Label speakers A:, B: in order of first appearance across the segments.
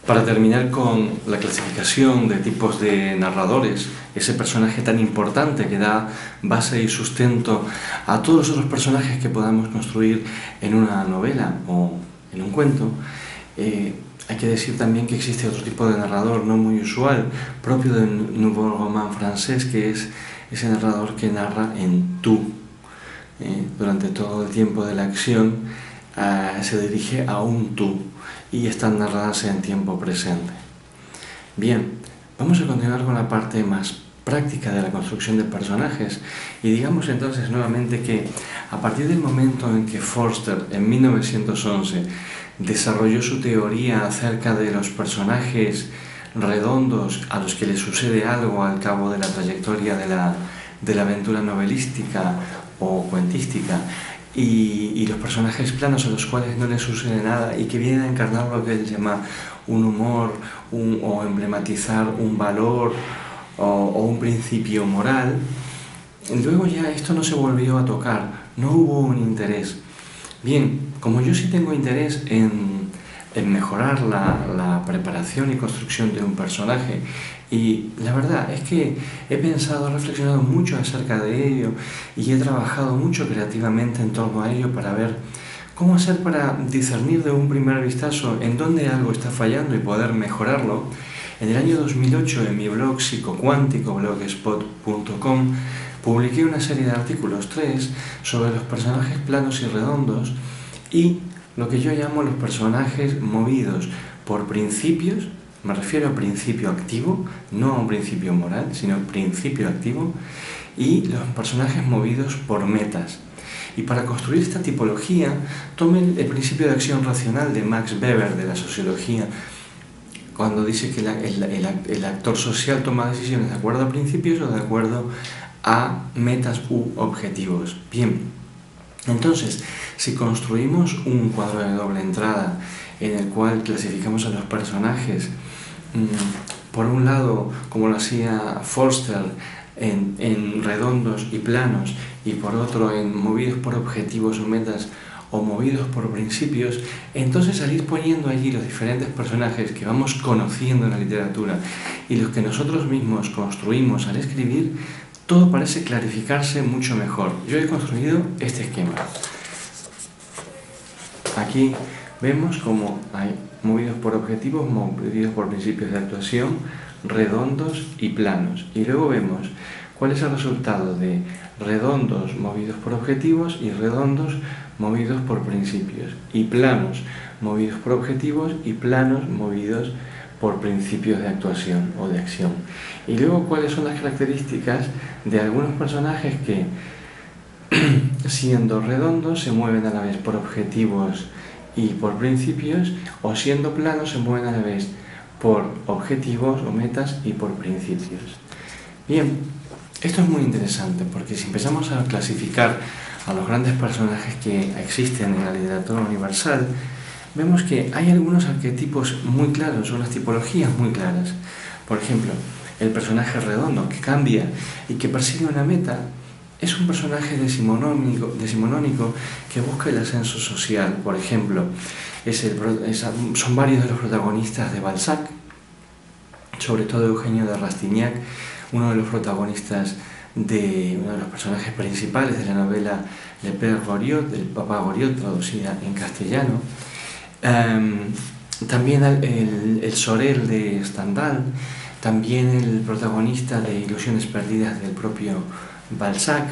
A: Para terminar con la clasificación de tipos de narradores, ese personaje tan importante que da base y sustento a todos los otros personajes que podamos construir en una novela o en un cuento, hay que decir también que existe otro tipo de narrador no muy usual, propio del Nouveau Roman francés, que es ese narrador que narra en tú. Durante todo el tiempo de la acción se dirige a un tú y están narradas en tiempo presente. Bien, vamos a continuar con la parte más práctica de la construcción de personajes y digamos entonces nuevamente que a partir del momento en que Forster en 1911 desarrolló su teoría acerca de los personajes redondos a los que les sucede algo al cabo de la trayectoria de la aventura novelística o cuentística, y los personajes planos a los cuales no les sucede nada y que vienen a encarnar lo que él llama un humor o emblematizar un valor o un principio moral, luego ya esto no se volvió a tocar, no hubo un interés. Bien, como yo sí tengo interés en mejorar la preparación y construcción de un personaje, y la verdad es que he reflexionado mucho acerca de ello y he trabajado mucho creativamente en torno a ello para ver cómo hacer para discernir de un primer vistazo en dónde algo está fallando y poder mejorarlo. En el año 2008 en mi blog psicocuántico, blogspot.com, publiqué una serie de artículos, 3, sobre los personajes planos y redondos y lo que yo llamo los personajes movidos por principios. Me refiero a principio activo, no a un principio moral, sino principio activo, y los personajes movidos por metas. Y para construir esta tipología, tomen el principio de acción racional de Max Weber, de la sociología, cuando dice que el actor social toma decisiones de acuerdo a principios o de acuerdo a metas u objetivos. Bien, entonces, si construimos un cuadro de doble entrada en el cual clasificamos a los personajes, por un lado, como lo hacía Forster, en redondos y planos, y por otro en movidos por objetivos o metas o movidos por principios, entonces al ir poniendo allí los diferentes personajes que vamos conociendo en la literatura y los que nosotros mismos construimos al escribir, todo parece clarificarse mucho mejor. Yo he construido este esquema. Aquí vemos cómo hay movidos por objetivos, movidos por principios de actuación, redondos y planos. Y luego vemos cuál es el resultado de redondos movidos por objetivos y redondos movidos por principios. Y planos movidos por objetivos y planos movidos por principios de actuación o de acción. Y luego cuáles son las características de algunos personajes que, siendo redondos, se mueven a la vez por objetivos y por principios, o siendo planos se mueven a la vez por objetivos o metas y por principios. Bien, esto es muy interesante porque si empezamos a clasificar a los grandes personajes que existen en la literatura universal, vemos que hay algunos arquetipos muy claros, unas tipologías muy claras. Por ejemplo, el personaje redondo que cambia y que persigue una meta es un personaje decimonónico que busca el ascenso social. Por ejemplo, son varios de los protagonistas de Balzac, sobre todo Eugenio de Rastignac, uno de los protagonistas uno de los personajes principales de la novela Le Père Goriot, del Papá Goriot, traducida en castellano. También el Sorel de Stendhal, también el protagonista de Ilusiones perdidas del propio Balzac.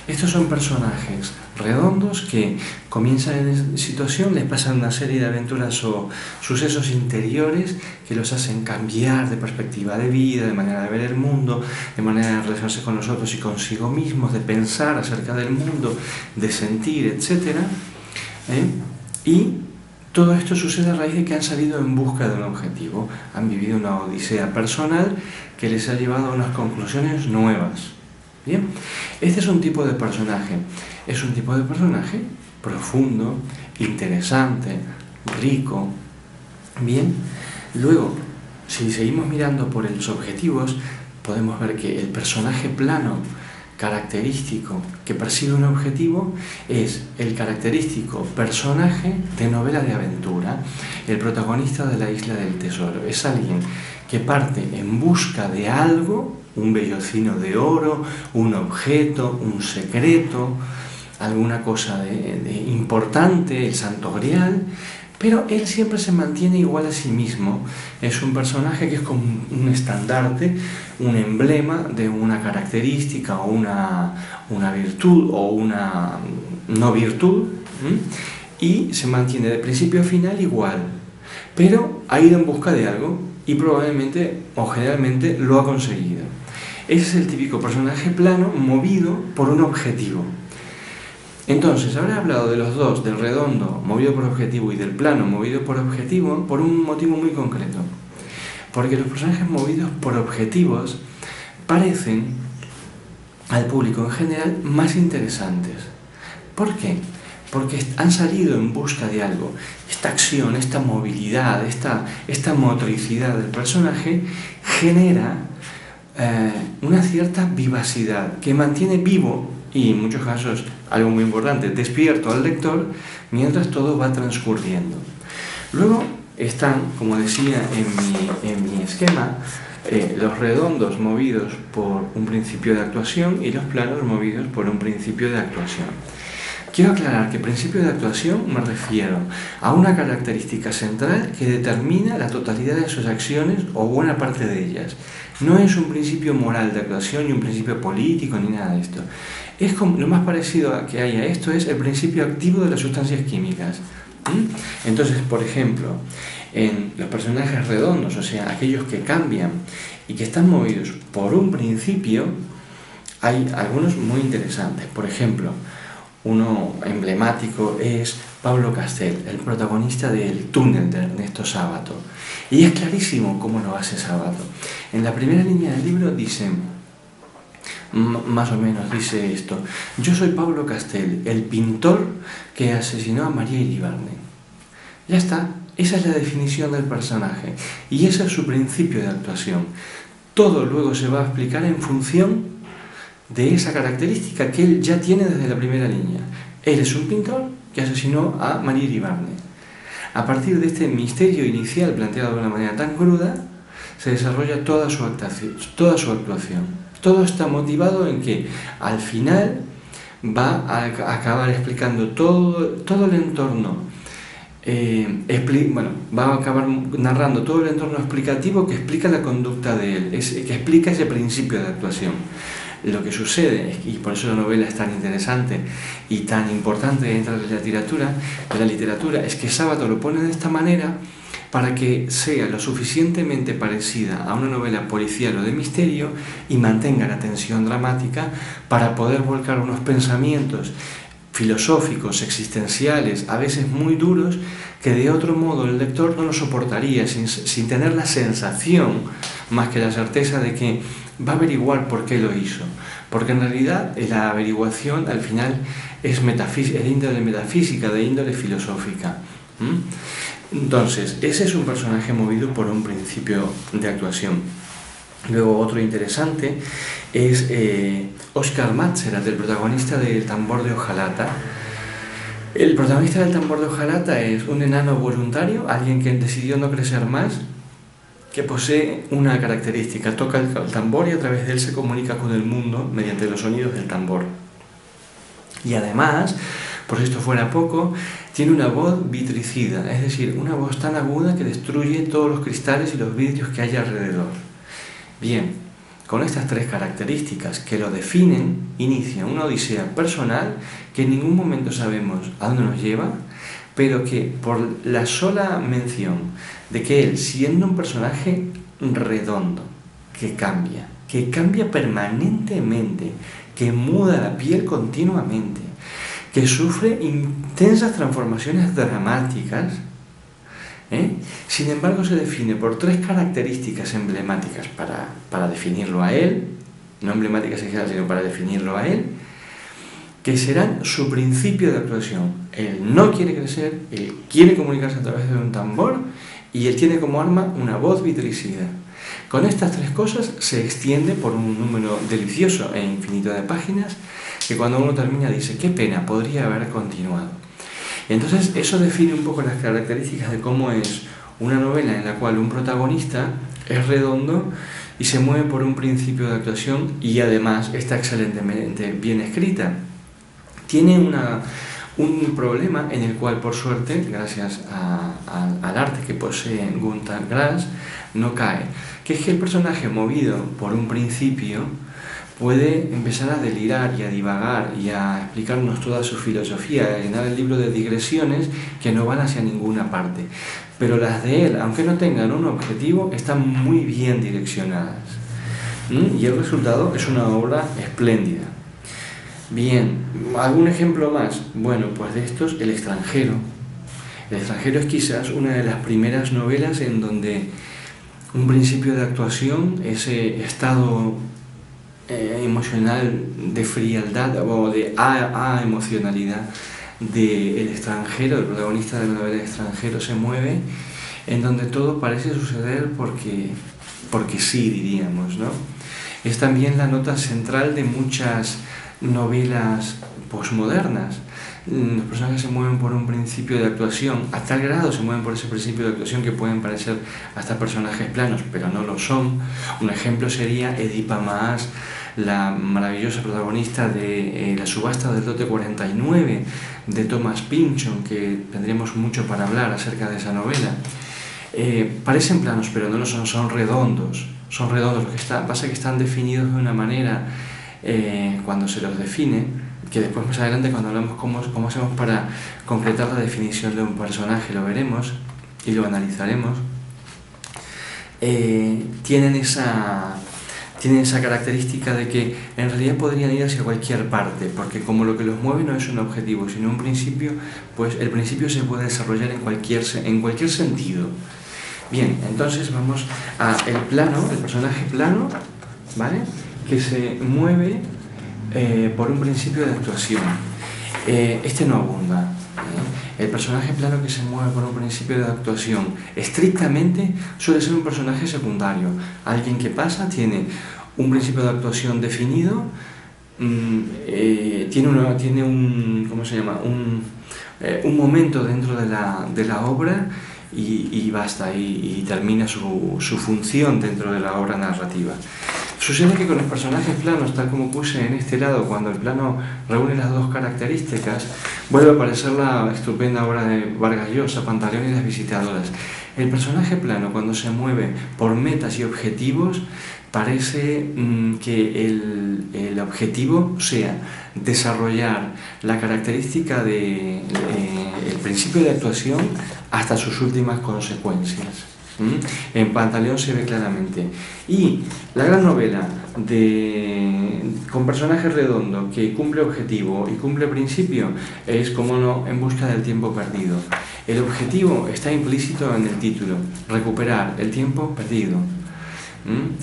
A: Estos son personajes redondos que comienzan en situación, les pasan una serie de aventuras o sucesos interiores que los hacen cambiar de perspectiva de vida, de manera de ver el mundo, de manera de relacionarse con los otros y consigo mismos, de pensar acerca del mundo, de sentir, etc. Y todo esto sucede a raíz de que han salido en busca de un objetivo, han vivido una odisea personal que les ha llevado a unas conclusiones nuevas. Bien, este es un tipo de personaje, profundo, interesante, rico. Bien, luego, si seguimos mirando por los objetivos, podemos ver que el personaje plano característico que persigue un objetivo es el característico personaje de novela de aventura, el protagonista de La Isla del Tesoro. Es alguien que parte en busca de algo, un vellocino de oro, un objeto, un secreto, alguna cosa importante, el Santo Grial, pero él siempre se mantiene igual a sí mismo. Es un personaje que es como un estandarte, un emblema de una característica o una virtud o una no virtud, y se mantiene de principio a final igual, pero ha ido en busca de algo y probablemente o generalmente lo ha conseguido. Ese es el típico personaje plano movido por un objetivo. Entonces, habré hablado de los dos, del redondo movido por objetivo y del plano movido por objetivo, por un motivo muy concreto. Porque los personajes movidos por objetivos parecen al público en general más interesantes. ¿Por qué? Porque han salido en busca de algo. Esta acción, esta movilidad, esta motricidad del personaje genera una cierta vivacidad que mantiene vivo, y en muchos casos, algo muy importante, despierto al lector mientras todo va transcurriendo. Luego están, como decía en mi esquema, los redondos movidos por un principio de actuación y los planos movidos por un principio de actuación. Quiero aclarar que principio de actuación me refiero a una característica central que determina la totalidad de sus acciones o buena parte de ellas. No es un principio moral de actuación ni un principio político ni nada de esto. Es como, lo más parecido a que hay a esto es el principio activo de las sustancias químicas. Entonces, por ejemplo, en los personajes redondos, o sea, aquellos que cambian y que están movidos por un principio, hay algunos muy interesantes. Por ejemplo, uno emblemático es Pablo Castel, el protagonista de El túnel de Ernesto Sábato. Y es clarísimo cómo lo hace Sábato. En la primera línea del libro dice, más o menos dice esto: yo soy Pablo Castel, el pintor que asesinó a María Iribarne. Ya está, esa es la definición del personaje y ese es su principio de actuación. Todo luego se va a explicar en función de esa característica que él ya tiene desde la primera línea. Él es un pintor que asesinó a María Iribarne. A partir de este misterio inicial planteado de una manera tan cruda, se desarrolla toda su actuación. Todo está motivado en que al final va a acabar explicando todo el entorno, va a acabar narrando todo el entorno explicativo que explica la conducta de él, que explica ese principio de actuación. Lo que sucede, y por eso la novela es tan interesante y tan importante dentro de la literatura, es que Sábato lo pone de esta manera para que sea lo suficientemente parecida a una novela policial o de misterio y mantenga la tensión dramática para poder volcar unos pensamientos filosóficos, existenciales, a veces muy duros, que de otro modo el lector no lo soportaría sin tener la sensación, más que la certeza de que va a averiguar por qué lo hizo. Porque en realidad la averiguación al final es de índole metafísica, de índole filosófica. Entonces, ese es un personaje movido por un principio de actuación. Luego otro interesante es Óscar Matzerat, el protagonista del Tambor de Hojalata. El protagonista del Tambor de Hojalata es un enano voluntario, alguien que decidió no crecer más, que posee una característica: toca el tambor y a través de él se comunica con el mundo mediante los sonidos del tambor. Y además, por si esto fuera poco, tiene una voz vitricida, es decir, una voz tan aguda que destruye todos los cristales y los vidrios que hay alrededor. Bien, con estas tres características que lo definen, inicia una odisea personal que en ningún momento sabemos a dónde nos lleva, pero que por la sola mención de que él, siendo un personaje redondo, que cambia permanentemente, que muda la piel continuamente, que sufre intensas transformaciones dramáticas, sin embargo se define por tres características emblemáticas para definirlo a él, no emblemáticas en general, sino para definirlo a él, que serán su principio de actuación. Él no quiere crecer, él quiere comunicarse a través de un tambor y él tiene como arma una voz vitricida. Con estas tres cosas se extiende por un número delicioso e infinito de páginas que cuando uno termina dice, qué pena, podría haber continuado. Y entonces eso define un poco las características de cómo es una novela en la cual un protagonista es redondo y se mueve por un principio de actuación y además está excelentemente bien escrita. Tiene un problema en el cual, por suerte, gracias al arte que posee Günter Grass, no cae, que es que el personaje, movido por un principio, puede empezar a delirar y a divagar y a explicarnos toda su filosofía, a llenar el libro de digresiones que no van hacia ninguna parte. Pero las de él, aunque no tengan un objetivo, están muy bien direccionadas. Y el resultado es una obra espléndida. Bien, ¿algún ejemplo más? Bueno, pues de estos, El extranjero. El extranjero es quizás una de las primeras novelas en donde un principio de actuación, ese estado emocional de frialdad o de emocionalidad del extranjero, el protagonista de la novela extranjero se mueve, en donde todo parece suceder porque sí, diríamos, ¿no? Es también la nota central de muchas novelas posmodernas. Los personajes se mueven por un principio de actuación, a tal grado se mueven por ese principio de actuación que pueden parecer hasta personajes planos, pero no lo son. Un ejemplo sería Edipa Maas, la maravillosa protagonista de La subasta del lote 49 de Thomas Pynchon, que tendremos mucho para hablar acerca de esa novela. Parecen planos, pero no lo son, son redondos. Son redondos, lo que pasa es que están definidos de una manera cuando se los define, que después más adelante cuando hablamos cómo hacemos para concretar la definición de un personaje lo veremos y lo analizaremos. Tienen esa característica de que en realidad podrían ir hacia cualquier parte, porque como lo que los mueve no es un objetivo, sino un principio, pues el principio se puede desarrollar en cualquier sentido. Bien, entonces vamos a el personaje plano, ¿vale?, que se mueve por un principio de actuación. Este no abunda. El personaje plano que se mueve por un principio de actuación estrictamente suele ser un personaje secundario, alguien que pasa, tiene un principio de actuación definido, tiene un ¿cómo se llama? Un momento dentro de la obra y basta, y termina su función dentro de la obra narrativa. Sucede que con los personajes planos, tal como puse en este lado, cuando el plano reúne las dos características, vuelve a aparecer la estupenda obra de Vargas Llosa, Pantaleón y las visitadoras. El personaje plano, cuando se mueve por metas y objetivos, parece que el objetivo sea desarrollar la característica del principio de actuación hasta sus últimas consecuencias. En Pantaleón se ve claramente. Y la gran novela con personaje redondo que cumple objetivo y cumple principio es, como no, En busca del tiempo perdido. El objetivo está implícito en el título: recuperar el tiempo perdido.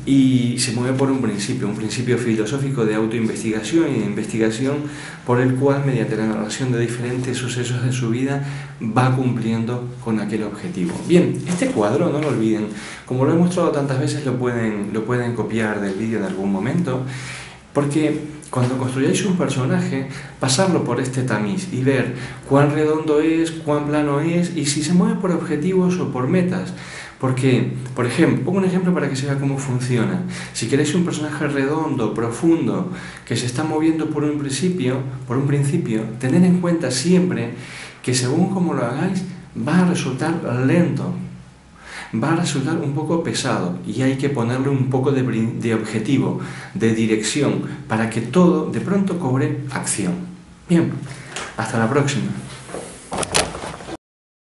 A: Y se mueve por un principio filosófico de autoinvestigación y de investigación, por el cual, mediante la narración de diferentes sucesos de su vida, va cumpliendo con aquel objetivo. Bien, este cuadro, no lo olviden, como lo he mostrado tantas veces, lo pueden copiar del vídeo en algún momento, porque cuando construyáis un personaje, pasarlo por este tamiz y ver cuán redondo es, cuán plano es, y si se mueve por objetivos o por metas. Porque, por ejemplo, pongo un ejemplo para que se vea cómo funciona. Si queréis un personaje redondo, profundo, que se está moviendo por un principio, tened en cuenta siempre que según como lo hagáis, va a resultar lento, va a resultar un poco pesado, y hay que ponerle un poco de objetivo, de dirección, para que todo de pronto cobre acción. Bien, hasta la próxima.